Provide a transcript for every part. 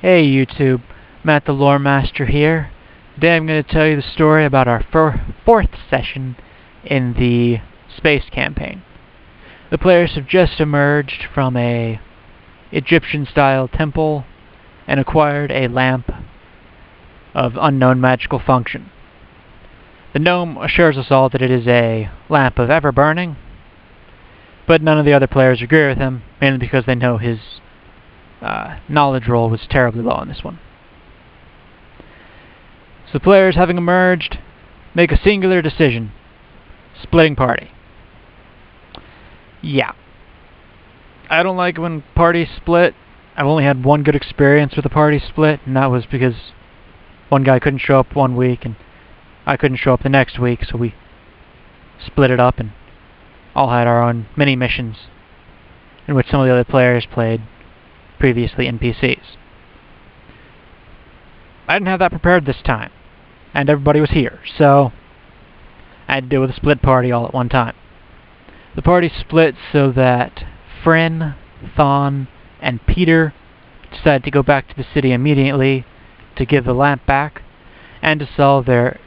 Hey YouTube, Matt the Lore Master here. Today I'm going to tell you the story about our fourth session in the space campaign. The players have just emerged from a Egyptian-style temple and acquired a lamp of unknown magical function. The gnome assures us all that it is a lamp of ever-burning, but none of the other players agree with him, mainly because they know his knowledge roll was terribly low on this one. So the players, having emerged, make a singular decision. Splitting party. Yeah. I don't like when parties split. I've only had one good experience with a party split, and that was because one guy couldn't show up one week, and I couldn't show up the next week, so we split it up and all had our own mini-missions in which some of the other players played previously NPCs. I didn't have that prepared this time, and everybody was here, so I had to deal with a split party all at one time. The party split so that Fryn, Thon, and Peter decided to go back to the city immediately to give the lamp back and to sell their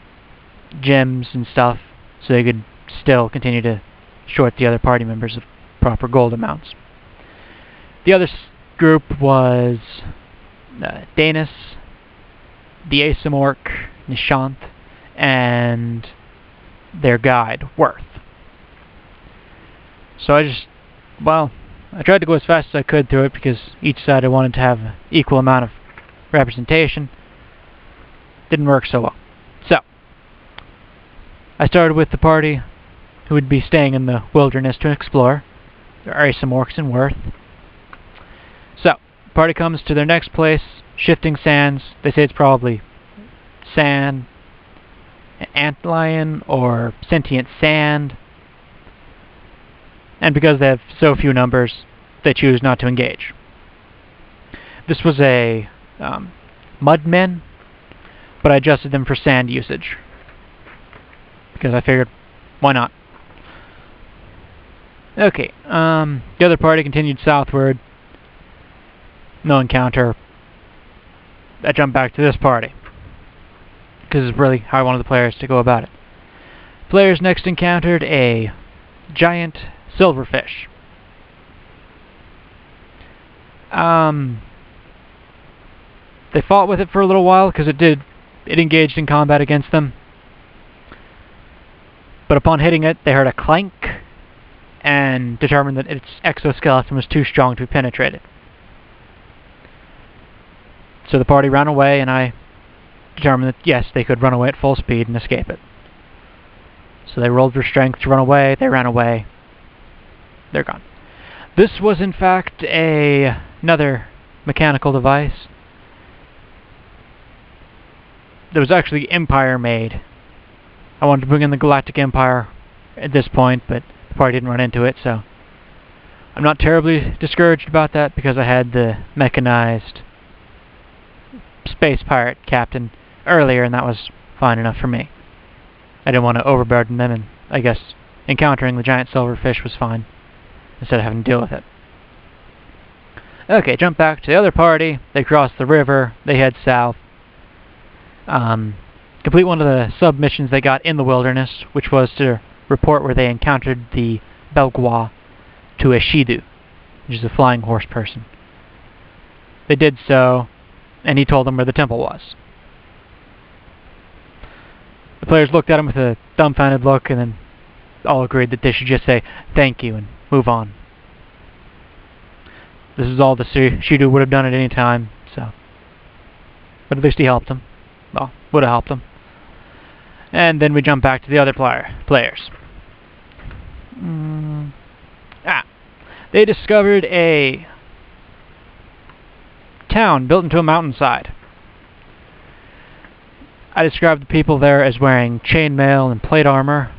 gems and stuff so they could still continue to short the other party members of proper gold amounts. The other group was Daenes, Aasimar, Nishant, and their guide, Worth. So I tried to go as fast as I could through it because each side I wanted to have an equal amount of representation. Didn't work so well. So, I started with the party who would be staying in the wilderness to explore. There are Aasimar and Worth. So, the party comes to their next place, Shifting Sands. They say it's probably sand, antlion, or sentient sand. And because they have so few numbers, they choose not to engage. This was a mudmen, but I adjusted them for sand usage because I figured, why not? Okay, the other party continued southward. No encounter. I jumped back to this party because it's really how I wanted the players to go about it. Players next encountered a giant silverfish. They fought with it for a little while because it engaged in combat against them. But upon hitting it, they heard a clank and determined that its exoskeleton was too strong to be penetrated. So the party ran away, and I determined that yes, they could run away at full speed and escape it. So they rolled for strength to run away, they ran away, they're gone. This was in fact another mechanical device that was actually Empire made. I wanted to bring in the Galactic Empire at this point, but the party didn't run into it, so I'm not terribly discouraged about that because I had the mechanized space pirate captain earlier, and that was fine enough for me. I didn't want to overburden them, and I guess encountering the giant silverfish was fine instead of having to deal with it. Okay, jump back to the other party. They cross the river, they head south. Complete one of the sub-missions they got in the wilderness, which was to report where they encountered the Belgwa to a Shidu, which is a flying horse person. They did so, and he told them where the temple was. The players looked at him with a dumbfounded look, and then all agreed that they should just say thank you and move on. This is all the Shidu would have done at any time, so. But at least he helped them. Well, would have helped them. And then we jump back to the other players. They discovered a town built into a mountainside. I described the people there as wearing chainmail and plate armor.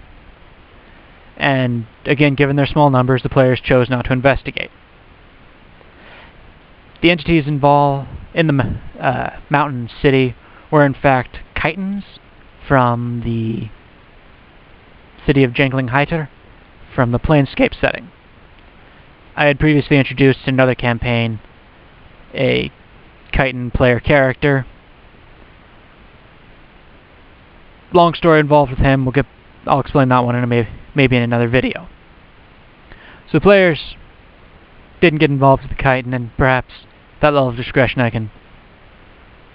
And again, given their small numbers, the players chose not to investigate. The entities involved in the mountain city were in fact chitons from the city of Jangling Hyter from the Planescape setting. I had previously introduced in another campaign a chitin player character. Long story involved with him. I'll explain that one in maybe in another video. So the players didn't get involved with the chitin, and perhaps that level of discretion I can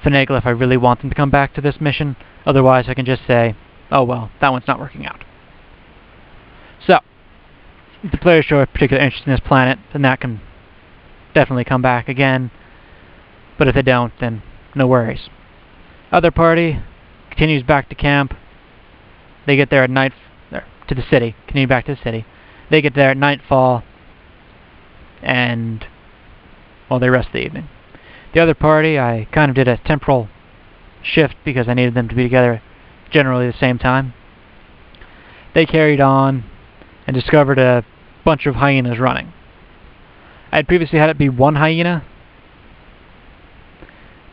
finagle if I really want them to come back to this mission. Otherwise, I can just say, oh well, that one's not working out. So, if the players show a particular interest in this planet, then that can definitely come back again. But if they don't, then no worries. Other party continues back to camp. They get there at night, to the city. Continue back to the city. They get there at nightfall, and well, they rest the evening. The other party, I kind of did a temporal shift because I needed them to be together generally at the same time. They carried on and discovered a bunch of hyenas running. I had previously had it be one hyena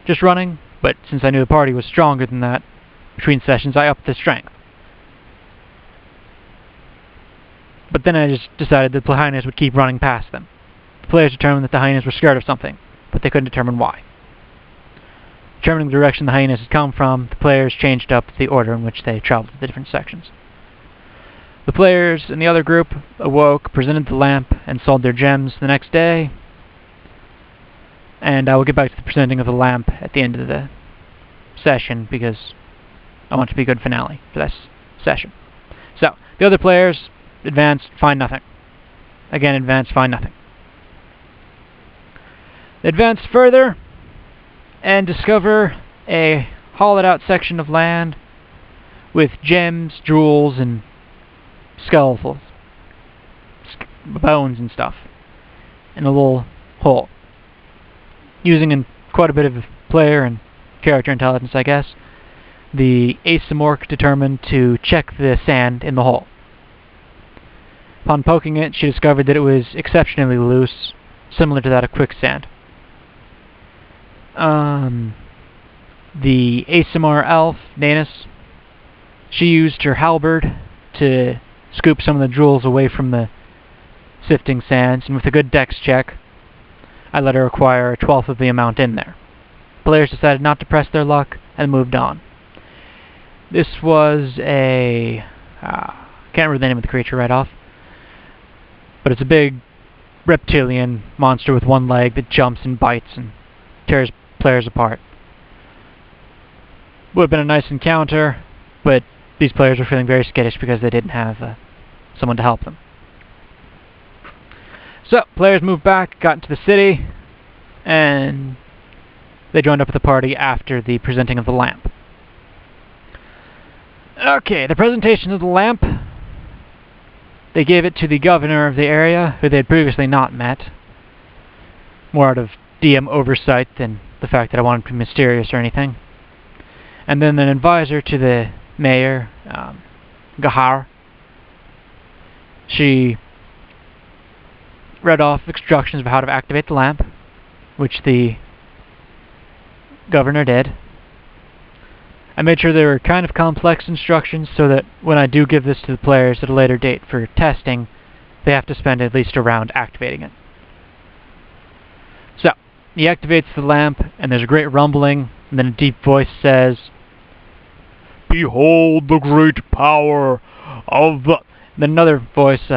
just running, but since I knew the party was stronger than that, between sessions I upped the strength. But then I just decided that the hyenas would keep running past them. The players determined that the hyenas were scared of something, but they couldn't determine why. Determining the direction the hyenas had come from, the players changed up the order in which they traveled to the different sections. The players in the other group awoke, presented the lamp, and sold their gems the next day. And I will get back to the presenting of the lamp at the end of the session because I want it to be a good finale for this session. So, the other players advanced, find nothing. Again, advanced, find nothing. They advance further and discover a hollowed-out section of land with gems, jewels, and skeletons, bones and stuff, in a little hole. Using quite a bit of player and character intelligence, I guess, the Aasimar determined to check the sand in the hole. Upon poking it, she discovered that it was exceptionally loose, similar to that of quicksand. The Aasimar elf, Daenes, she used her halberd to scoop some of the jewels away from the sifting sands, and with a good dex check, I let her acquire a 1/12 of the amount in there. Players decided not to press their luck and moved on. This was a... can't remember the name of the creature right off, but it's a big reptilian monster with one leg that jumps and bites and tears players apart. Would have been a nice encounter, but these players were feeling very skittish because they didn't have someone to help them. So, players moved back, got into the city, and they joined up with the party after the presenting of the lamp. Okay, the presentation of the lamp, they gave it to the governor of the area, who they had previously not met, more out of DM oversight than the fact that I wanted to be mysterious or anything. And then an advisor to the mayor, Gahar. She read off instructions of how to activate the lamp, which the governor did. I made sure they were kind of complex instructions so that when I do give this to the players at a later date for testing, they have to spend at least a round activating it. So, he activates the lamp, and there's a great rumbling, and then a deep voice says, "Behold the great power of the..." Then another voice,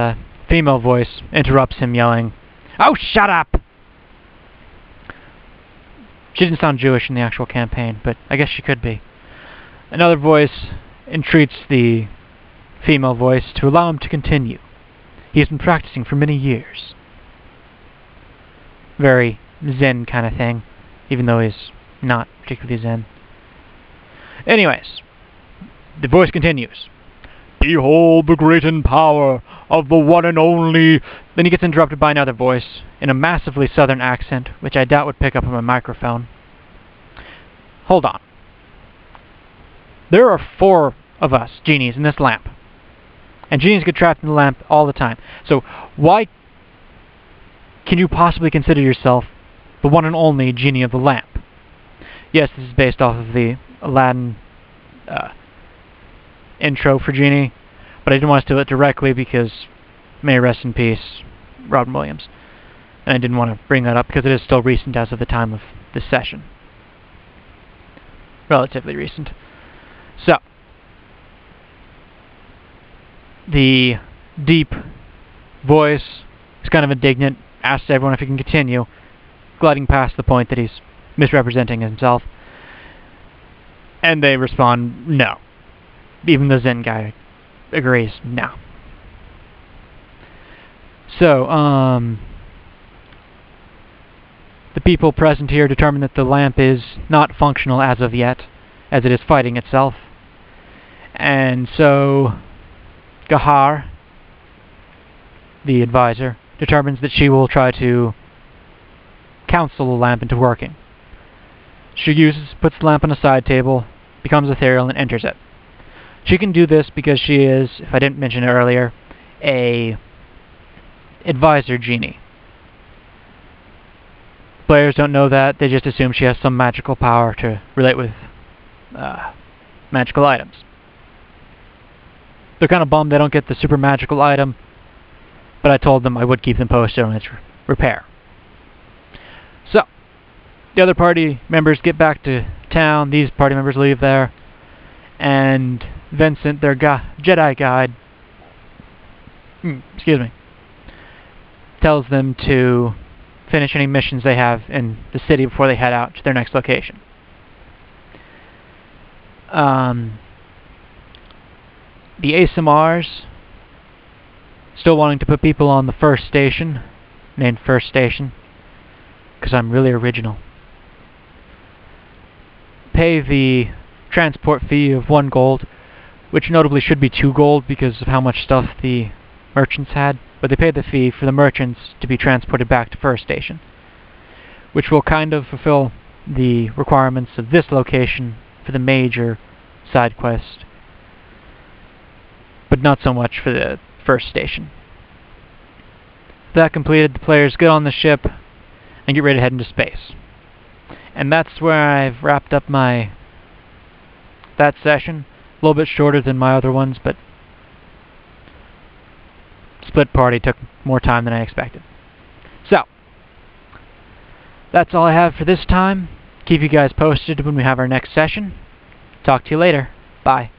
female voice, interrupts him yelling, "Oh, shut up!" She didn't sound Jewish in the actual campaign, but I guess she could be. Another voice entreats the female voice to allow him to continue. He has been practicing for many years. Very Zen kind of thing, even though he's not particularly Zen. Anyways, the voice continues. "Behold the great and power of the one and only..." Then he gets interrupted by another voice in a massively southern accent, which I doubt would pick up on my microphone. Hold on. There are 4 of us, genies, in this lamp. And genies get trapped in the lamp all the time. So why can you possibly consider yourself the one and only genie of the lamp? Yes, this is based off of the Aladdin intro for genie, but I didn't want to steal it directly because, may rest in peace, Robin Williams. And I didn't want to bring that up because it is still recent as of the time of this session. relatively recent. So, the deep voice is kind of indignant, asks everyone if he can continue, gliding past the point that he's misrepresenting himself. And they respond, no. Even the Zen guy agrees, no. So, the people present here determine that the lamp is not functional as of yet, as it is fighting itself. And so, Gahar, the advisor, determines that she will try to counsel the lamp into working. She puts the lamp on a side table, becomes ethereal, and enters it. She can do this because she is, if I didn't mention it earlier, a advisor genie. Players don't know that, they just assume she has some magical power to relate with magical items. They're kind of bummed they don't get the super magical item, but I told them I would keep them posted on its repair. So, the other party members get back to town, these party members leave there, and Vincent, their Jedi guide, tells them to finish any missions they have in the city before they head out to their next location. The Aasimars, still wanting to put people on the first station, named First Station, because I'm really original, pay the transport fee of 1 gold, which notably should be 2 gold because of how much stuff the merchants had, but they pay the fee for the merchants to be transported back to First Station, which will kind of fulfill the requirements of this location for the major side quest, but not so much for the First Station. That completed, the players get on the ship and get ready to head into space. And that's where I've wrapped up that session. A little bit shorter than my other ones, but split party took more time than I expected. So, that's all I have for this time. Keep you guys posted when we have our next session. Talk to you later. Bye.